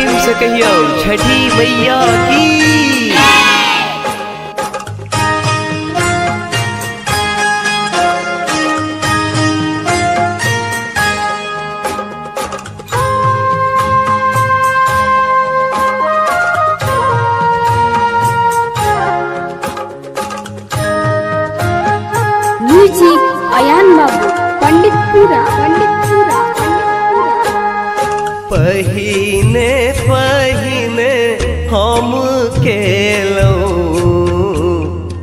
प्रेम से कहियो छठी मैया की। म्यूजिक अयान बाबू पंडितपुरा। पहिने पहिने हम केलौ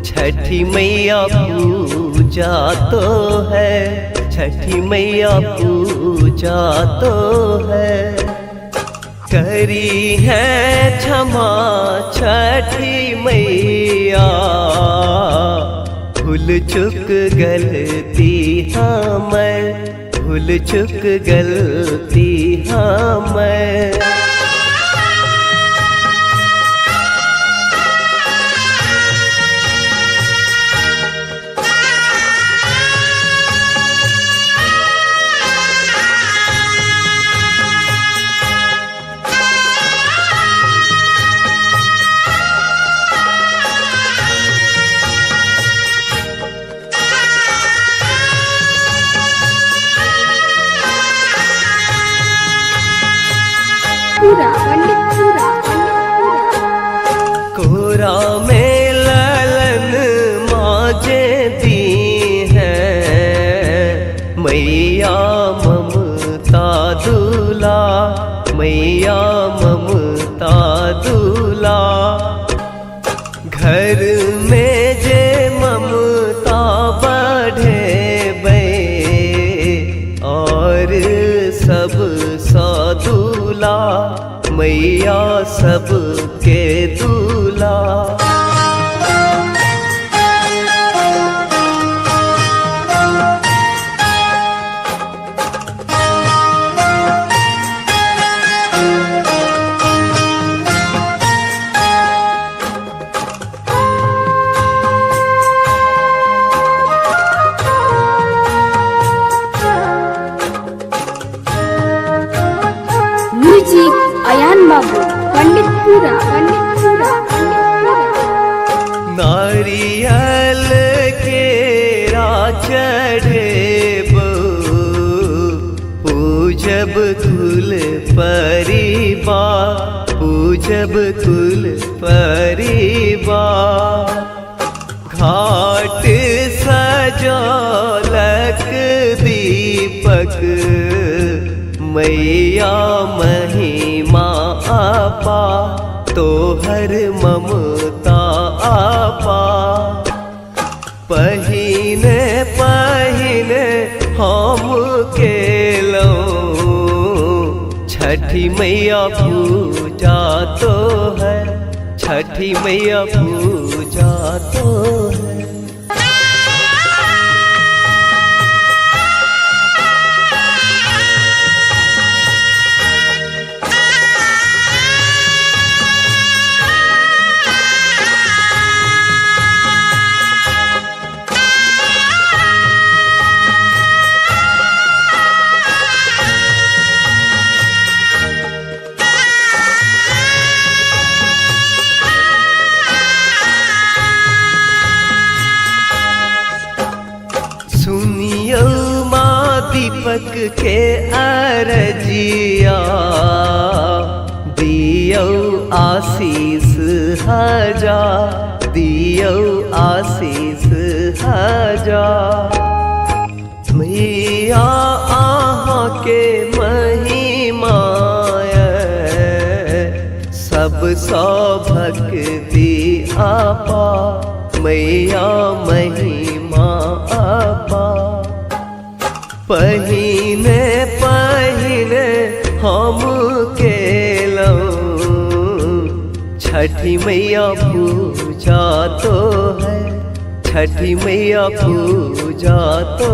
छठी मैया पूजा तो है, छठी मैया पूजा तो है। करी है क्षमा छठी मैया, भूल चुक गलती मैं, भूल चुक गलती मैं। कोरा में ललन माजे दी है, मैया ममता दूला, मैया ममता दूला। घर में जे ममता बढ़े बे, और सब सादूला, मैया सबके दूला। म्यूजिक अयान बाबू पंडितपुरा। नारियल के चढ़े पूजब कुल परिवार, पूजब कुल परिवार। घाट सजौलक दीपक, मैया महिमा आपा, तोहर ममता आपा। पहिने पहिने हम केलौ छठी मैया पूजा तो है, छठी मैया पूजा तो है। सुनियो माँ दीपक के अरजिया, दियो आशीष हजार, दियो आशीष हजार। मैया आहाँ के महिमा सब भक्ति आपा, मैया महिमा आपा। पहिने पहिने हम केलौ छठी मैया पूजा तो है, छठी मैया पूजा तो